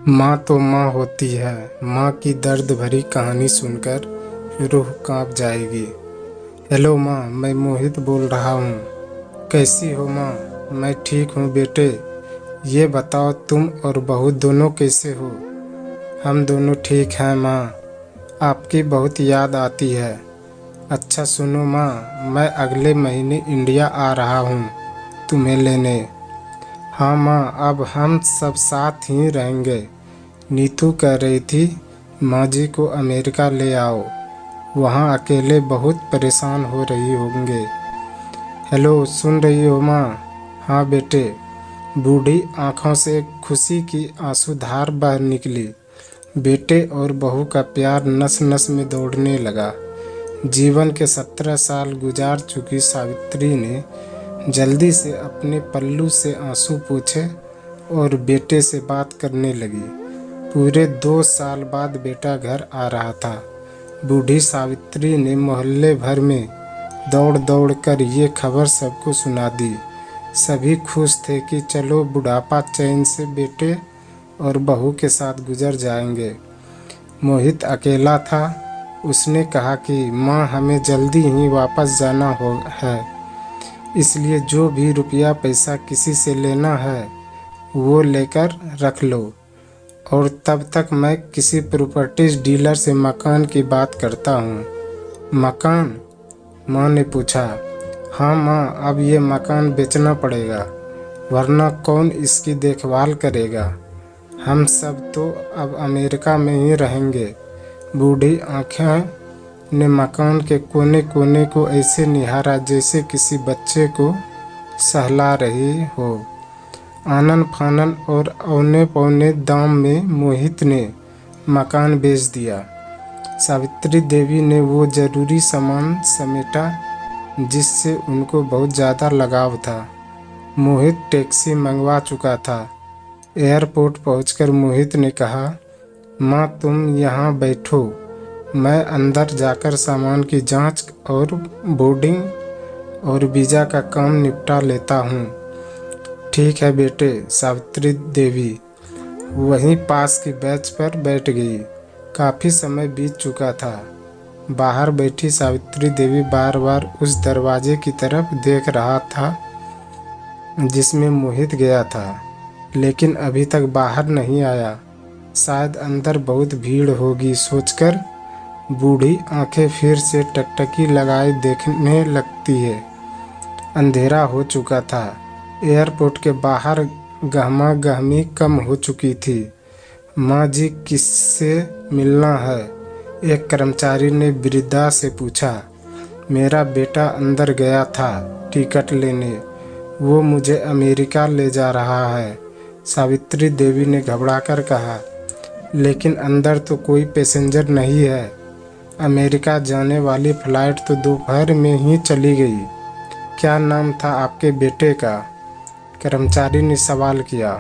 माँ तो माँ होती है। माँ की दर्द भरी कहानी सुनकर रूह कांप जाएगी। हेलो माँ, मैं मोहित बोल रहा हूँ। कैसी हो माँ? मैं ठीक हूँ बेटे। ये बताओ तुम और बहू दोनों कैसे हो? हम दोनों ठीक हैं माँ। आपकी बहुत याद आती है। अच्छा सुनो माँ, मैं अगले महीने इंडिया आ रहा हूँ तुम्हें लेने। हाँ माँ, अब हम सब साथ ही रहेंगे। नीतू कह रही थी माँ जी को अमेरिका ले आओ, वहाँ अकेले बहुत परेशान हो रही होंगे। हेलो, सुन रही हो माँ? हाँ बेटे। बूढ़ी आंखों से खुशी की आंसूधार बह निकली। बेटे और बहू का प्यार नस नस में दौड़ने लगा। जीवन के 17 साल गुजार चुकी सावित्री ने जल्दी से अपने पल्लू से आंसू पोंछे और बेटे से बात करने लगी। पूरे 2 साल बाद बेटा घर आ रहा था। बूढ़ी सावित्री ने मोहल्ले भर में दौड़ दौड़ कर ये खबर सबको सुना दी। सभी खुश थे कि चलो बुढ़ापा चैन से बेटे और बहू के साथ गुजर जाएंगे। मोहित अकेला था। उसने कहा कि माँ, हमें जल्दी ही वापस जाना है, इसलिए जो भी रुपया पैसा किसी से लेना है वो लेकर रख लो, और तब तक मैं किसी प्रॉपर्टीज डीलर से मकान की बात करता हूँ। मकान? माँ ने पूछा। हाँ माँ, अब ये मकान बेचना पड़ेगा, वरना कौन इसकी देखभाल करेगा? हम सब तो अब अमेरिका में ही रहेंगे। बूढ़ी आँखें ने मकान के कोने कोने को ऐसे निहारा जैसे किसी बच्चे को सहला रही हो। आनन फानन और औने पौने दाम में मोहित ने मकान बेच दिया। सावित्री देवी ने वो जरूरी सामान समेटा जिससे उनको बहुत ज़्यादा लगाव था। मोहित टैक्सी मंगवा चुका था। एयरपोर्ट पहुंचकर मोहित ने कहा, माँ तुम यहाँ बैठो, मैं अंदर जाकर सामान की जांच और बोर्डिंग और वीज़ा का काम निपटा लेता हूँ। ठीक है बेटे। सावित्री देवी वहीं पास की बेंच पर बैठ गई। काफ़ी समय बीत चुका था। बाहर बैठी सावित्री देवी बार बार उस दरवाजे की तरफ देख रहा था जिसमें मोहित गया था, लेकिन अभी तक बाहर नहीं आया। शायद अंदर बहुत भीड़ होगी सोचकर बूढ़ी आंखें फिर से टकटकी लगाए देखने लगती है। अंधेरा हो चुका था। एयरपोर्ट के बाहर गहमा गहमी कम हो चुकी थी। माँ जी किससे मिलना है? एक कर्मचारी ने वृद्धा से पूछा। मेरा बेटा अंदर गया था टिकट लेने, वो मुझे अमेरिका ले जा रहा है, सावित्री देवी ने घबराकर कहा। लेकिन अंदर तो कोई पैसेंजर नहीं है। अमेरिका जाने वाली फ्लाइट तो दोपहर में ही चली गई। क्या नाम था आपके बेटे का? कर्मचारी ने सवाल किया।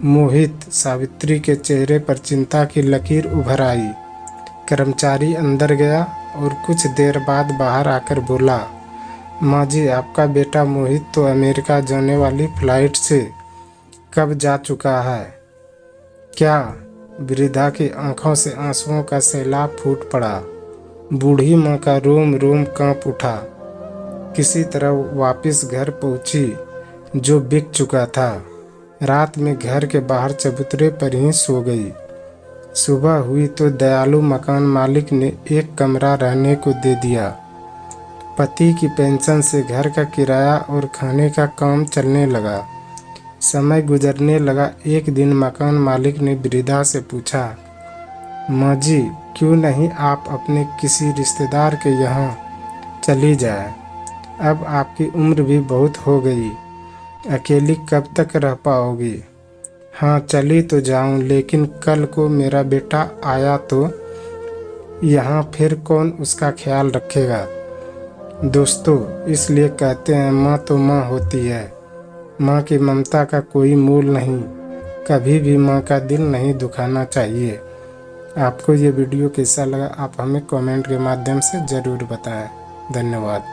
मोहित। सावित्री के चेहरे पर चिंता की लकीर उभर आई। कर्मचारी अंदर गया और कुछ देर बाद बाहर आकर बोला, माँ जी, आपका बेटा मोहित तो अमेरिका जाने वाली फ्लाइट से कब जा चुका है। क्या? वृद्धा की आंखों से आंसुओं का सैलाब फूट पड़ा। बूढ़ी माँ का रोम रोम कांप उठा। किसी तरह वापस घर पहुंची जो बिक चुका था। रात में घर के बाहर चबूतरे पर ही सो गई। सुबह हुई तो दयालु मकान मालिक ने एक कमरा रहने को दे दिया। पति की पेंशन से घर का किराया और खाने का काम चलने लगा। समय गुजरने लगा। एक दिन मकान मालिक ने वृद्धा से पूछा, माँ जी, क्यों नहीं आप अपने किसी रिश्तेदार के यहाँ चली जाए? अब आपकी उम्र भी बहुत हो गई, अकेली कब तक रह पाओगी? हाँ, चली तो जाऊं, लेकिन कल को मेरा बेटा आया तो यहाँ फिर कौन उसका ख्याल रखेगा? दोस्तों, इसलिए कहते हैं माँ तो माँ होती है। माँ की ममता का कोई मोल नहीं। कभी भी माँ का दिल नहीं दुखाना चाहिए। आपको ये वीडियो कैसा लगा आप हमें कमेंट के माध्यम से ज़रूर बताएं। धन्यवाद।